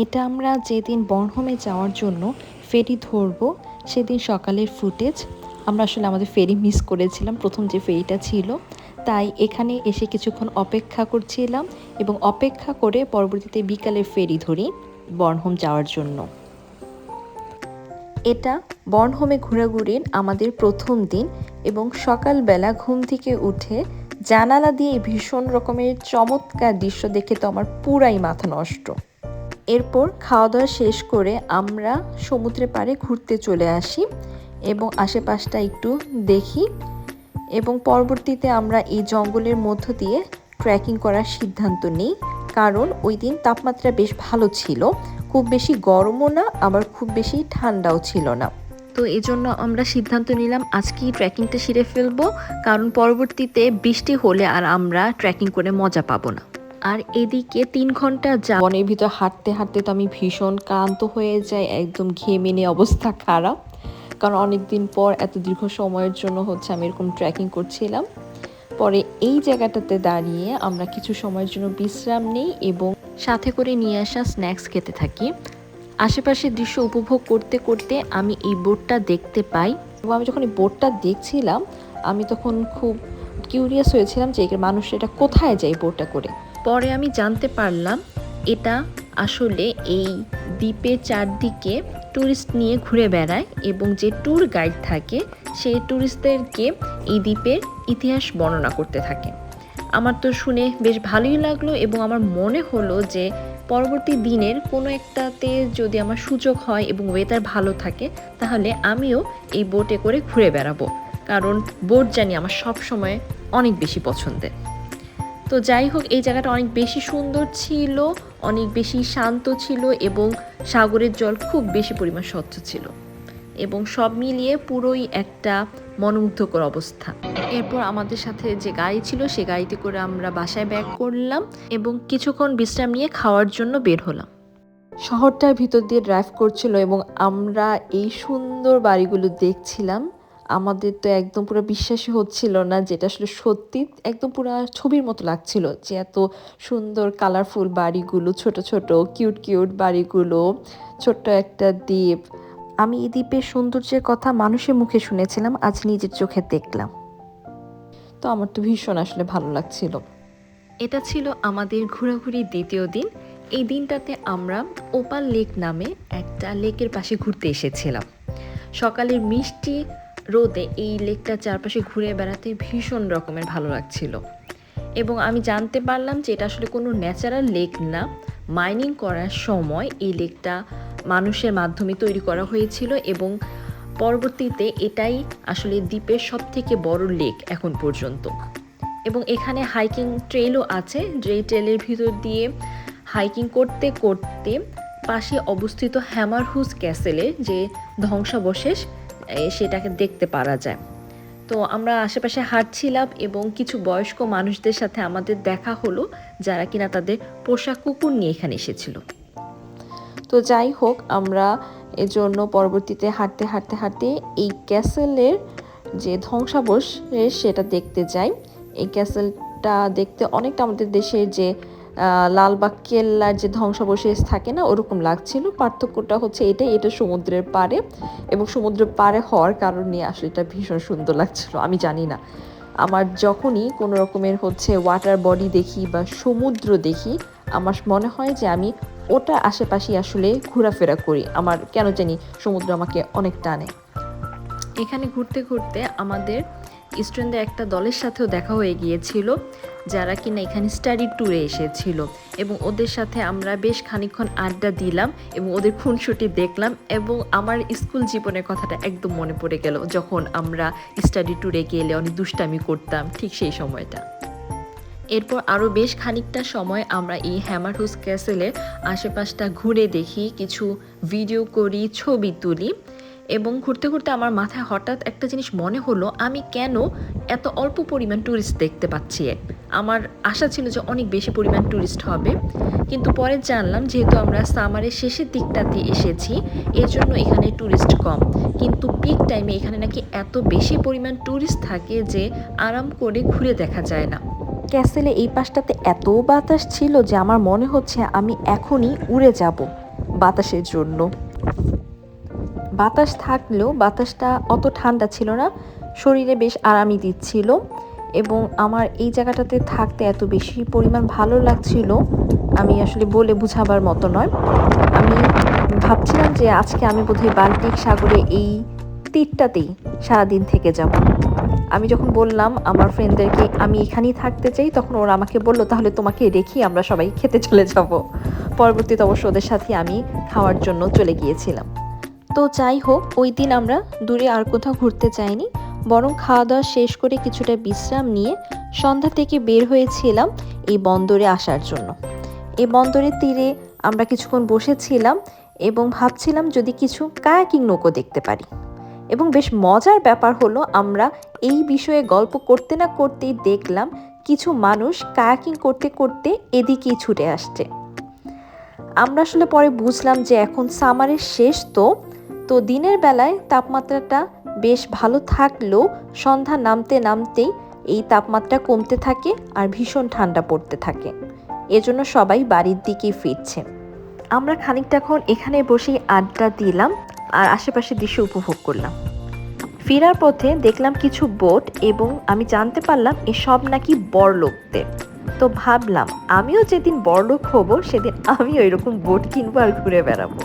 এটা আমরা যেদিন বর্নহোমে যাওয়ার জন্য ফেরি ধরবো সেদিন সকালের ফুটেজ। আমরা আসলে আমাদের ফেরি মিস করেছিলাম, প্রথম যে ফেরিটা ছিল, তাই এখানে এসে কিছুক্ষণ অপেক্ষা করছিলাম এবং অপেক্ষা করে পরবর্তীতে বিকালের ফেরি ধরি বর্নহোম যাওয়ার জন্য। এটা বর্নহোমে ঘোরাঘুরির আমাদের প্রথম দিন এবং সকালবেলা ঘুম থেকে উঠে জানালা দিয়ে ভীষণ রকমের চমৎকার দৃশ্য দেখে তো আমার পুরাই মাথা নষ্ট। এরপর খাওয়া দাওয়া শেষ করে আমরা সমুদ্রের পাড়ে ঘুরতে চলে আসি এবং আশেপাশটা একটু দেখি এবং পরবর্তীতে আমরা এই জঙ্গলের মধ্য দিয়ে ট্রেকিং করার সিদ্ধান্ত নিই, কারণ ওই দিন তাপমাত্রা বেশ ভালো ছিল, খুব বেশি গরমও না আবার খুব বেশি ঠান্ডাও ছিল না। তো এই জন্য আমরা সিদ্ধান্ত নিলাম আজকেই ট্রেকিংটা সেরে ফেলবো, কারণ পরবর্তীতে বৃষ্টি হলে আর আমরা ট্রেকিং করে মজা পাবো না। আর এদিকে 3 ঘন্টা বনের ভিতর হাঁটতে হাঁটতে তো আমি ভীষণ ক্লান্ত হয়ে যাই, একদম ঘেমে নিয়ে অবস্থা খারাপ, কারণ অনেক দিন পর এত দীর্ঘ সময়ের জন্য আমি এরকম ট্রেকিং করছিলাম। পরে এই জায়গাটাতে দাঁড়িয়ে আমরা কিছু সময়ের জন্য বিশ্রাম নিই এবং সাথে করে নিয়ে আসা স্ন্যাক্স খেতে থাকি। আশেপাশের দৃশ্য উপভোগ করতে করতে আমি এই বোটটা দেখতে পাই এবং আমি যখন এই বোটটা দেখছিলাম আমি তখন খুব কিউরিয়াস হয়েছিলাম যে মানুষ এটা কোথায় যায় বোটটা করে। পরে আমি জানতে পারলাম এটা আসলে এই দ্বীপের চারদিকে ট্যুরিস্ট নিয়ে ঘুরে বেড়ায় এবং যে ট্যুর গাইড থাকে সেই ট্যুরিস্টদেরকে এই দ্বীপের ইতিহাস বর্ণনা করতে থাকে। আমার তো শুনে বেশ ভালোই লাগলো এবং আমার মনে হলো যে পরবর্তী দিনের কোনো একটাতে যদি আমার সুযোগ হয় এবং ওয়েদার ভালো থাকে তাহলে আমিও এই বোটে করে ঘুরে বেড়াবো, কারণ বোট জানি আমার সব সময় অনেক বেশি পছন্দের। তো যাই হোক, এই জায়গাটা অনেক বেশি সুন্দর ছিল, অনেক বেশি শান্ত ছিল এবং সাগরের জল খুব বেশি পরিমাণ স্বচ্ছ ছিল এবং সব মিলিয়ে পুরোই একটা মনোমুগ্ধকর অবস্থা। এরপর আমাদের সাথে যে গাড়ি ছিল সে গাড়িতে করে আমরা বাসায় ব্যাক করলাম এবং কিছুক্ষণ বিশ্রাম নিয়ে খাওয়ার জন্য বের হলাম। শহরটার ভিতর দিয়ে ড্রাইভ করছিল এবং আমরা এই সুন্দর বাড়িগুলো দেখছিলাম। আমাদের তো একদম পুরো বিশ্বাসই হচ্ছিল না যেটা আসলে সত্যি, একদম পুরো ছবির মতো লাগছিল যে এত সুন্দর কালারফুল বাড়িগুলো, ছোট ছোট কিউট কিউট বাড়িগুলো, ছোট্ট একটা দ্বীপ। আমি এই দ্বীপের সৌন্দর্যের কথা মানুষের মুখে শুনেছিলাম, আজ নিজের চোখে দেখলাম। তো আমার তো ভীষণ আসলে ভালো লাগছিল। এটা ছিল আমাদের ঘোরাঘুরির দ্বিতীয় দিন। এই দিনটাতে আমরা ওপাল লেক নামে একটা লেকের পাশে ঘুরতে এসেছিলাম। সকালের মিষ্টি রোদে এই লেকটার চারপাশে ঘুরে বেড়াতে ভীষণ রকমের ভালো লাগছিল এবং আমি জানতে পারলাম যে এটা আসলে কোনো ন্যাচারাল লেক না, মাইনিং করার সময় এই লেকটা মানুষের মাধ্যমে তৈরি করা হয়েছিল এবং পরবর্তীতে এটাই আসলে দ্বীপের সবথেকে বড় লেক এখন পর্যন্ত। এবং এখানে হাইকিং ট্রেলও আছে, যে ট্রেলের ভিতর দিয়ে হাইকিং করতে করতে পাশে অবস্থিত হ্যামারহুস ক্যাসেলের যে ধ্বংসাবশেষ সেটাকে দেখতে পারা যায়। তো আমরা আশেপাশে হাঁটছিলাম এবং কিছু বয়স্ক মানুষদের সাথে আমাদের দেখা হলো যারা কিনা তাদের পোষা কুকুর নিয়ে এখানে এসেছিল। তো যাই হোক, আমরা এজন্য পরবর্তীতে হাঁটতে হাঁটতে হাঁটতে এই ক্যাসেলের যে ধ্বংসাবশেষ সেটা দেখতে যাই। এই ক্যাসেলটা দেখতে অনেকটা আমাদের দেশের যে লালবাগ কেল্লার যে ধ্বংসাবশেষ থাকে না, ওরকম লাগছিল। পার্থক্যটা এটাই, এটা সমুদ্রের পাড়ে এবং সমুদ্রের পাড়ে হওয়ার কারণে আসলে এটা ভীষণ সুন্দর লাগছিল। আমি জানি না, আমার যখনই কোনো রকমের ওয়াটার বডি দেখি বা সমুদ্র দেখি আমার মনে হয় যে আমি ওটা আশেপাশে আসলে ঘোরাফেরা করি, আমার কেন জানি সমুদ্র আমাকে অনেক টানে। এখানে ঘুরতে ঘুরতে আমাদের স্টুডেন্টদের একটা দলের সাথেও দেখা হয়ে গিয়েছিল যারা কিনা এখানে স্টাডি ট্যুরে এসেছিল এবং ওদের সাথে আমরা বেশ খানিকক্ষণ আড্ডা দিলাম এবং ওদের খুনসুটি দেখলাম এবং আমার স্কুল জীবনের কথাটা একদম মনে পড়ে গেল, যখন আমরা স্টাডি ট্যুরে গেলে অনেক দুষ্টামি করতাম, ঠিক সেই সময়টা। এরপর আরও বেশ খানিকটা সময় আমরা এই হ্যামারহুস ক্যাসেলের আশেপাশটা ঘুরে দেখি, কিছু ভিডিও করি, ছবি তুলি এবং ঘুরতে ঘুরতে আমার মাথায় হঠাৎ একটা জিনিস মনে হলো, আমি কেন এত অল্প পরিমাণ ট্যুরিস্ট দেখতে পাচ্ছি। আমার আশা ছিল যে অনেক বেশি পরিমাণ ট্যুরিস্ট হবে, কিন্তু পরে জানলাম যেহেতু আমরা সামারের শেষের দিকটাতে এসেছি এর জন্য এখানে ট্যুরিস্ট কম, কিন্তু পিক টাইমে এখানে নাকি এত বেশি পরিমাণ ট্যুরিস্ট থাকে যে আরাম করে ঘুরে দেখা যায় না। ক্যাসেলে এই পাশটাতে এত বাতাস ছিল যে আমার মনে হচ্ছে আমি এখনই উড়ে যাব। বাতাসের জন্য। বাতাস থাকলেও বাতাসটা অত ঠান্ডা ছিল না, শরীরে বেশ আরামই দিচ্ছিল এবং আমার এই জায়গাটাতে থাকতে এত বেশি পরিমাণ ভালো লাগছিল, আমি আসলে বলে বোঝাবার মতো নয়। আমি ভাবছিলাম যে আজকে আমি বোধহয় বাল্টিক সাগরে এই তীরটাতেই সারাদিন থেকে যাব। আমি যখন বললাম আমার ফ্রেন্ডদেরকে আমি এখানেই থাকতে চাই, তখন ওরা আমাকে বলল তাহলে তোমাকে রেখে আমরা সবাই খেতে চলে যাব। পরবর্তীতে অবশ্য ওদের সাথে আমি খাওয়ার জন্য চলে গিয়েছিলাম। তো যাই হোক, ওই দিন আমরা দূরে আর কোথাও ঘুরতে যাইনি, বরং খাওয়া দাওয়া শেষ করে কিছুটা বিশ্রাম নিয়ে সন্ধ্যা থেকে বের হয়েছিলাম এই বন্দরে আসার জন্য। এই বন্দরের তীরে আমরা কিছুক্ষণ বসেছিলাম এবং ভাবছিলাম যদি কিছু কায়াকিং নৌকো দেখতে পারি। এবং বেশ মজার ব্যাপার হলো, আমরা এই বিষয়ে গল্প করতে না করতেই দেখলাম কিছু মানুষ কায়াকিং করতে করতে এদিকেই ছুটে আসছে। আমরা আসলে পরে বুঝলাম যে এখন সামারের শেষ, তো দিনের বেলায় তাপমাত্রাটা বেশ ভালো থাকলেও সন্ধ্যা নামতে নামতেই এই তাপমাত্রা কমতে থাকে আর ভীষণ ঠান্ডা পড়তে থাকে। এজন্য সবাই বাড়ির দিকেই ফিরছে। আমরা খানিকটাক্ষণ এখানে বসেই আড্ডা দিলাম আর আশেপাশের দৃশ্য উপভোগ করলাম। ফেরার পথে দেখলাম কিছু বোট এবং আমি জানতে পারলাম এসব নাকি বড়লোকদের। তো ভাবলাম আমিও যেদিন বড়লোক হব সেদিন আমিও এরকম বোট কিনবো আর ঘুরে বেড়াবো।